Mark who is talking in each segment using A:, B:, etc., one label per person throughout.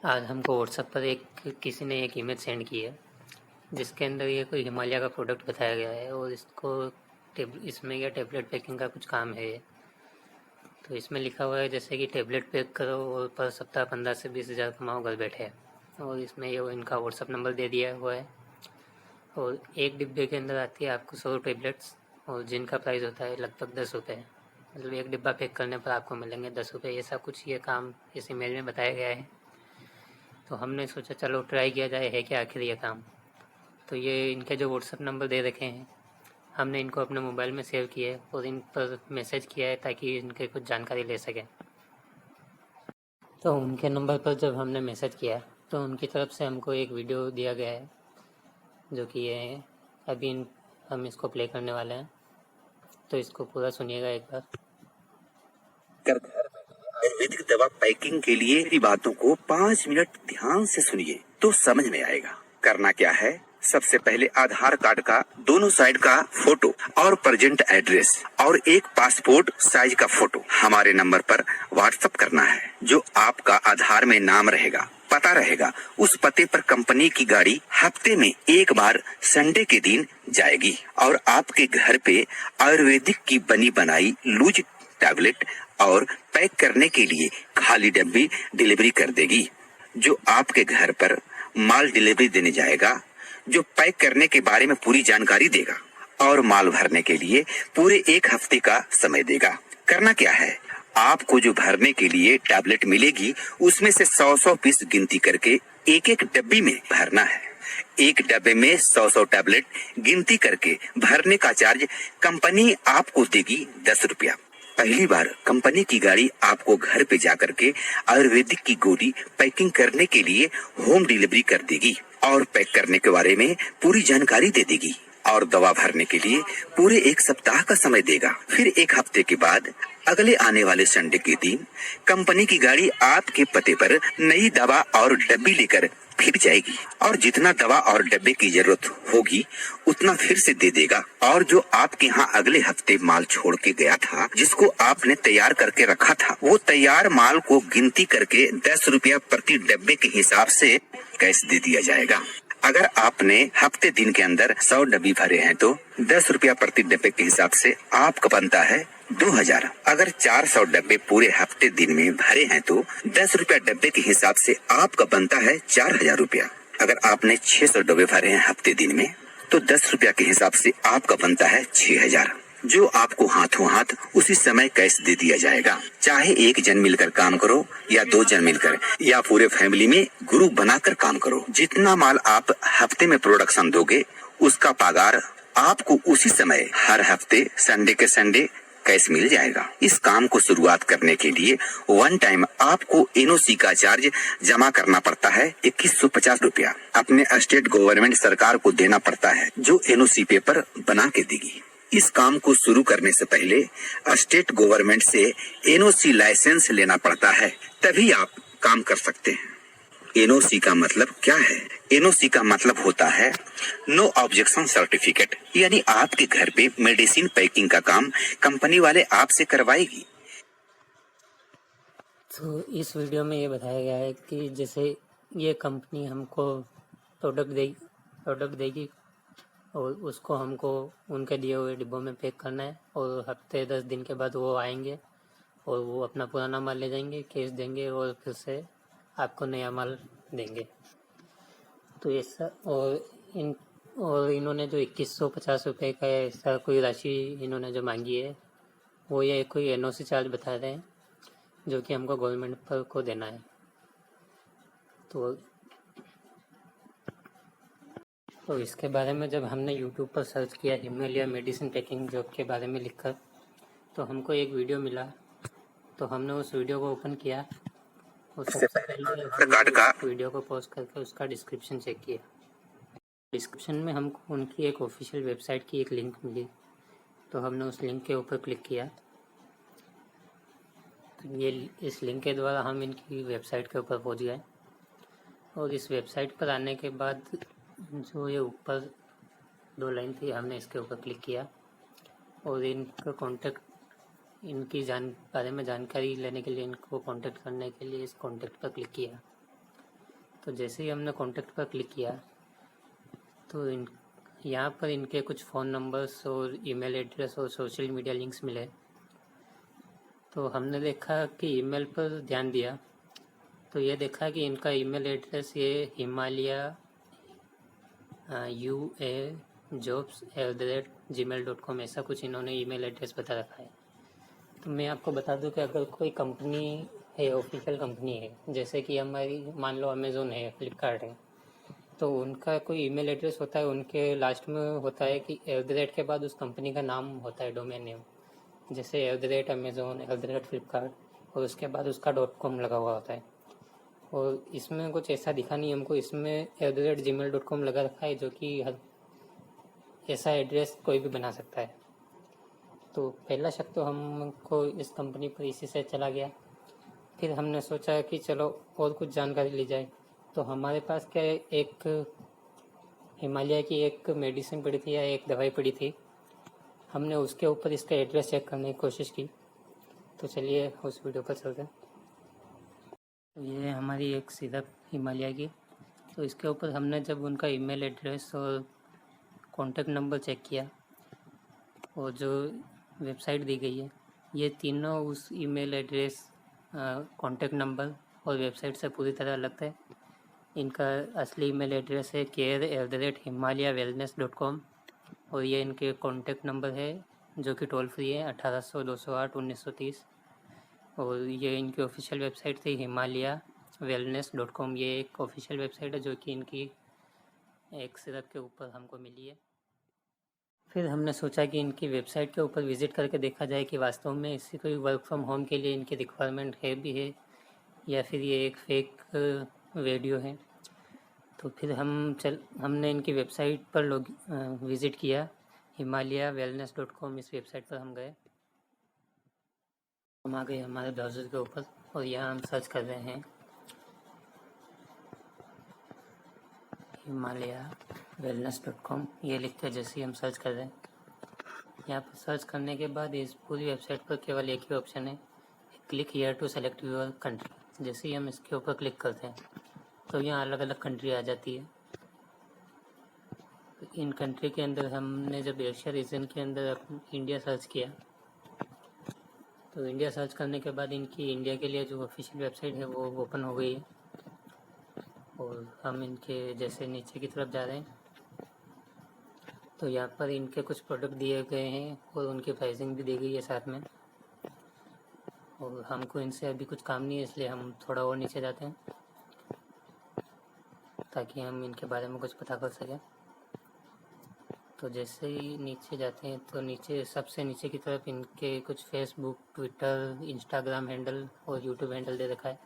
A: आज हमको व्हाट्सएप पर किसी ने एक इमेज सेंड की है जिसके अंदर ये कोई हिमालय का प्रोडक्ट बताया गया है और इसमें यह टेबलेट पैकिंग का कुछ काम है। तो इसमें लिखा हुआ है जैसे कि टेबलेट पैक करो और पर सप्ताह 15 से 20 हज़ार कमाओ घर बैठे। और इसमें ये इनका व्हाट्सएप नंबर दे दिया हुआ है और एक डिब्बे के अंदर आती है आपको 100 टेबलेट्स और जिनका प्राइस होता है लगभग 10 रुपये। मतलब एक डिब्बा पैक करने पर आपको मिलेंगे 10 रुपये। ऐसा कुछ ये काम इस इमेज में बताया गया है। तो हमने सोचा चलो ट्राई किया जाए है क्या आखिर ये काम। तो ये इनके जो व्हाट्सएप नंबर दे रखे हैं हमने इनको अपने मोबाइल में सेव किया है और इन पर मैसेज किया है ताकि इनके कुछ जानकारी ले सकें। तो उनके नंबर पर जब हमने मैसेज किया तो उनकी तरफ से हमको एक वीडियो दिया गया है जो कि ये है। अभी हम इसको प्ले करने वाले हैं, तो इसको पूरा सुनिएगा एक बार।
B: घर में आयुर्वेदिक दवा पैकिंग के लिए मेरी बातों को 5 मिनट ध्यान से सुनिए तो समझ में आएगा। करना क्या है, सबसे पहले आधार कार्ड का दोनों साइड का फोटो और प्रेजेंट एड्रेस और एक पासपोर्ट साइज का फोटो हमारे नंबर पर व्हाट्सएप करना है। जो आपका आधार में नाम रहेगा, पता रहेगा, उस पते पर कंपनी की गाड़ी हफ्ते में एक बार संडे के दिन जाएगी और आपके घर पे आयुर्वेदिक की बनी बनाई लूज टैबलेट और पैक करने के लिए खाली डब्बी डिलीवरी कर देगी। जो आपके घर पर माल डिलीवरी देने जाएगा, जो पैक करने के बारे में पूरी जानकारी देगा और माल भरने के लिए पूरे एक हफ्ते का समय देगा। करना क्या है, आपको जो भरने के लिए टैबलेट मिलेगी उसमें से 100 पीस गिनती करके एक एक डब्बी में भरना है। एक डब्बे में 100 टैबलेट गिनती करके भरने का चार्ज कंपनी आपको देगी 10 रुपया। पहली बार कंपनी की गाड़ी आपको घर पे जाकर के आयुर्वेदिक की गोली पैकिंग करने के लिए होम डिलीवरी कर देगी और पैक करने के बारे में पूरी जानकारी दे देगी और दवा भरने के लिए पूरे एक सप्ताह का समय देगा। फिर एक हफ्ते के बाद अगले आने वाले संडे के दिन कंपनी की गाड़ी आपके पते पर नई दवा और डब्बी लेकर फिर जाएगी और जितना दवा और डब्बे की जरूरत होगी उतना फिर से दे देगा। और जो आपके यहाँ अगले हफ्ते माल छोड़ के गया था, जिसको आपने तैयार करके रखा था, वो तैयार माल को गिनती करके 10 रुपया प्रति डब्बे के हिसाब से कैश दे दिया जाएगा। अगर आपने हफ्ते दिन के अंदर 100 डब्बी भरे हैं तो 10 रुपया प्रति डब्बे के हिसाब से आपका बनता है 2000। अगर 400 डब्बे पूरे हफ्ते दिन में भरे हैं तो 10 रुपया डब्बे के हिसाब से आपका बनता है 4000 रुपया। अगर आपने 600 डब्बे भरे हैं हफ्ते दिन में तो 10 रुपया के हिसाब से आपका बनता है 6000, जो आपको हाथों हाथ उसी समय कैश दे दिया जाएगा। चाहे एक जन मिलकर काम करो या 2 जन मिलकर या पूरे फैमिली में ग्रुप बनाकर काम करो, जितना माल आप हफ्ते में प्रोडक्शन दोगे उसका पगार आपको उसी समय हर हफ्ते संडे के संडे कैश मिल जाएगा। इस काम को शुरुआत करने के लिए वन टाइम आपको एनओसी का चार्ज जमा करना पड़ता है 2150 रुपया। अपने स्टेट गवर्नमेंट सरकार को देना पड़ता है, जो एनओसी पेपर बना के देगी। इस काम को शुरू करने से पहले स्टेट गवर्नमेंट से एनओसी लाइसेंस लेना पड़ता है, तभी आप काम कर सकते हैं। एनओसी का मतलब क्या है? एनओसी का मतलब होता है नो ऑब्जेक्शन सर्टिफिकेट, यानी आपके घर पे मेडिसिन पैकिंग का काम कंपनी वाले आपसे करवाएगी।
A: तो इस वीडियो में ये बताया गया है कि जैसे ये कंपनी हमको प्रोडक्ट देगी और उसको हमको उनके दिए हुए डिब्बों में पैक करना है और हफ्ते 10 दिन के बाद वो आएंगे और वो अपना पुराना माल ले जाएंगे, कैश देंगे और फिर से आपको नया माल देंगे। तो ऐसा और इन्होंने जो 2150 रुपये का ऐसा कोई राशि इन्होंने जो मांगी है वो ये कोई एनओसी चार्ज बता रहे हैं जो कि हमको गवर्नमेंट पर को देना है। तो इसके बारे में जब हमने यूट्यूब पर सर्च किया हिमालय मेडिसिन पैकिंग जॉब के बारे में लिखकर, तो हमको एक वीडियो मिला। तो हमने उस वीडियो को ओपन किया और सबसे पहले वीडियो को पॉज करके उसका डिस्क्रिप्शन चेक किया। डिस्क्रिप्शन में हमको उनकी एक ऑफिशियल वेबसाइट की एक लिंक मिली, तो हमने उस लिंक के ऊपर क्लिक किया। तो ये इस लिंक के द्वारा हम इनकी वेबसाइट के ऊपर पहुंच गए और इस वेबसाइट पर आने के बाद जो ये ऊपर 2 लाइन थी हमने इसके ऊपर क्लिक किया और इनका कॉन्टेक्ट बारे में जानकारी लेने के लिए इनको कॉन्टेक्ट करने के लिए इस कॉन्टेक्ट पर क्लिक किया। तो जैसे ही हमने कॉन्टैक्ट पर क्लिक किया तो यहाँ पर इनके कुछ फ़ोन नंबर्स और ईमेल एड्रेस और सोशल मीडिया लिंक्स मिले। तो हमने देखा कि ईमेल पर ध्यान दिया तो ये देखा कि इनका ईमेल एड्रेस ये हिमालय UA jobs@gmail.com ऐसा कुछ इन्होंने ईमेल एड्रेस बता रखा है। तो मैं आपको बता दूं कि अगर कोई कंपनी है, ऑफिशियल कंपनी है, जैसे कि हमारी मान लो अमेज़ोन है, फ्लिपकार्ट है, तो उनका कोई ईमेल एड्रेस होता है, उनके लास्ट में होता है कि @ के बाद उस कंपनी का नाम होता है, डोमेन नेम, जैसे @Amazon, @Flipkart और उसके बाद उसका .com लगा हुआ होता है। और इसमें कुछ ऐसा दिखा नहीं हमको, इसमें @gmail.com लगा रखा है, जो कि ऐसा एड्रेस कोई भी बना सकता है। तो पहला शक तो हमको इस कंपनी पर इसी से चला गया। फिर हमने सोचा कि चलो और कुछ जानकारी ली जाए। तो हमारे पास क्या है, एक हिमालय की एक मेडिसिन पड़ी थी या एक दवाई पड़ी थी, हमने उसके ऊपर इसका एड्रेस चेक करने की कोशिश की। तो चलिए उस वीडियो पर चलते हैं। ये हमारी एक सिरप हिमालय की, तो इसके ऊपर हमने जब उनका ईमेल एड्रेस और कॉन्टैक्ट नंबर चेक किया और जो वेबसाइट दी गई है, ये तीनों उस ईमेल एड्रेस, कॉन्टैक्ट नंबर और वेबसाइट से पूरी तरह अलग थे। इनका असली ईमेल एड्रेस है care@himalayawellness.com और ये इनके कॉन्टैक्ट नंबर है जो कि टोल फ्री है 1800-208-1930। और ये इनकी ऑफिशियल वेबसाइट थी himalayawellness.com। ये एक ऑफिशियल वेबसाइट है जो कि इनकी एक सिरप के ऊपर हमको मिली है। फिर हमने सोचा कि इनकी वेबसाइट के ऊपर विज़िट करके देखा जाए कि वास्तव में इससे कोई वर्क फ्रॉम होम के लिए इनकी रिक्वायरमेंट है भी है या फिर ये एक फेक वीडियो है। तो फिर हमने इनकी वेबसाइट पर विज़िट किया, himalayawellness.com। इस वेबसाइट पर हम गए, हम आ गए हमारे ब्राउज़र के ऊपर और यहाँ हम सर्च कर रहे हैं himalayawellness.com। ये लिख कर जैसे ही हम सर्च कर रहे हैं, यहाँ पर सर्च करने के बाद इस पूरी वेबसाइट पर केवल एक ही ऑप्शन है, click here to select your country. जैसे ही हम इसके ऊपर क्लिक करते हैं तो यहाँ अलग अलग कंट्री आ जाती है। इन कंट्री के अंदर हमने जब एशिया रीजन के अंदर इंडिया सर्च किया तो इंडिया सर्च करने के बाद इनकी इंडिया के लिए जो ऑफिशियल वेबसाइट है वो ओपन हो गई है। और हम इनके जैसे नीचे की तरफ जा रहे हैं तो यहाँ पर इनके कुछ प्रोडक्ट दिए गए हैं और उनकी प्राइसिंग भी दी गई है साथ में। और हमको इनसे अभी कुछ काम नहीं है, इसलिए हम थोड़ा और नीचे जाते हैं ताकि हम इनके बारे में कुछ पता कर सकें। तो जैसे ही नीचे जाते हैं तो नीचे सबसे नीचे की तरफ इनके कुछ फेसबुक, ट्विटर, इंस्टाग्राम हैंडल और यूट्यूब हैंडल दे रखा है।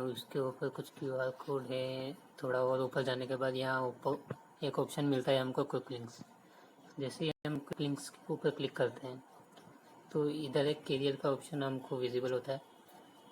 A: उसके ऊपर कुछ QR कोड है। थोड़ा और ऊपर जाने के बाद यहाँ ऊपर एक ऑप्शन मिलता है हमको क्विक लिंक्स। जैसे ही हम क्विक लिंक्स के ऊपर क्लिक करते हैं तो इधर एक कैरियर का ऑप्शन हमको विजिबल होता है।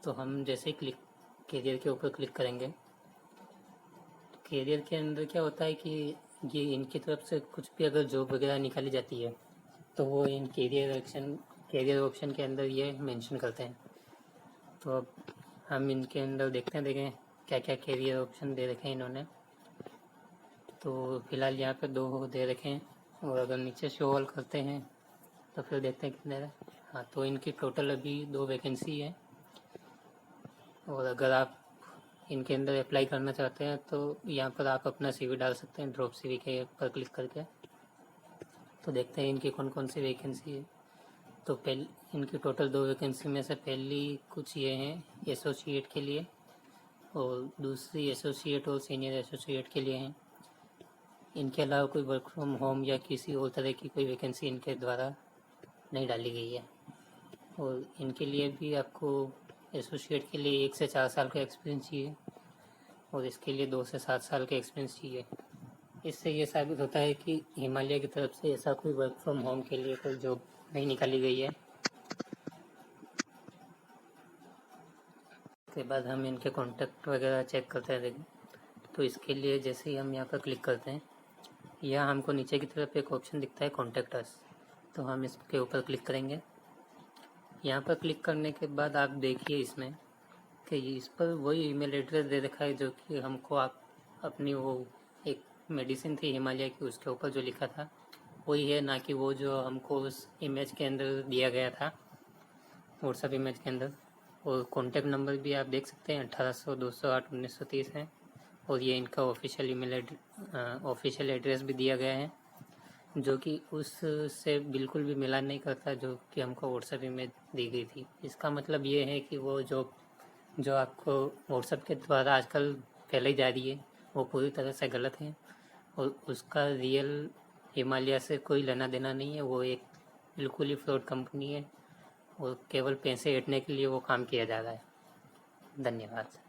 A: तो हम जैसे ही कैरियर के ऊपर क्लिक करेंगे, कैरियर के अंदर क्या होता है कि ये इनकी तरफ से कुछ भी अगर जॉब वगैरह निकाली जाती है तो वो इन कैरियर ऑप्शन के अंदर ये मेंशन करते हैं। तो अब हम इनके अंदर देखें क्या क्या कैरियर ऑप्शन दे रखे हैं इन्होंने। तो फिलहाल यहाँ पे 2 दे रखे हैं और अगर नीचे शो ऑल करते हैं तो फिर देखते हैं कितने। हाँ, तो इनकी टोटल अभी 2 वैकेंसी है। और अगर आप इनके अंदर अप्लाई करना चाहते हैं तो यहाँ पर आप अपना CV डाल सकते हैं, ड्रॉप CV के पर क्लिक करके। तो देखते हैं इनकी कौन कौन सी वैकेंसी है। तो इनकी टोटल 2 वैकेंसी में से पहली कुछ ये हैं एसोसिएट के लिए और दूसरी एसोसिएट और सीनियर एसोसिएट के लिए हैं। इनके अलावा कोई वर्क फ्रॉम होम या किसी और तरह की कोई वैकेंसी इनके द्वारा नहीं डाली गई है। और इनके लिए भी आपको एसोसिएट के लिए 1 से 4 साल का एक्सपीरियंस चाहिए और इसके लिए 2 से 7 साल का एक्सपीरियंस चाहिए। इससे ये साबित होता है कि हिमालय की तरफ से ऐसा कोई वर्क फ्रॉम होम के लिए कोई जॉब नहीं निकाली गई है। उसके बाद हम इनके कॉन्टैक्ट वगैरह चेक करते हैं। तो इसके लिए जैसे ही हम यहाँ पर क्लिक करते हैं, यहाँ हमको नीचे की तरफ एक ऑप्शन दिखता है कॉन्टैक्ट अस। तो हम इसके ऊपर क्लिक करेंगे। यहाँ पर क्लिक करने के बाद आप देखिए इसमें कि इस पर वही ईमेल एड्रेस दे रखा है जो कि हमको आप अपनी वो एक मेडिसिन थी हिमालय की, उसके ऊपर जो लिखा था वही है, ना कि वो जो हमको उस इमेज के अंदर दिया गया था, व्हाट्सएप इमेज के अंदर। और कॉन्टैक्ट नंबर भी आप देख सकते हैं 1800-208-1930 है, और ये इनका ऑफिशियल एड्रेस भी दिया गया है, जो कि उससे बिल्कुल भी मिलान नहीं करता जो कि हमको व्हाट्सएप इमेज दी गई थी। इसका मतलब ये है कि वो जो आपको व्हाट्सएप के द्वारा आजकल फैलाई जा रही है वो पूरी तरह से गलत है, और उसका रियल हिमालय से कोई लेना देना नहीं है। वो एक बिल्कुल ही फ्रॉड कंपनी है और केवल पैसे ऐंठने के लिए वो काम किया जा रहा है। धन्यवाद।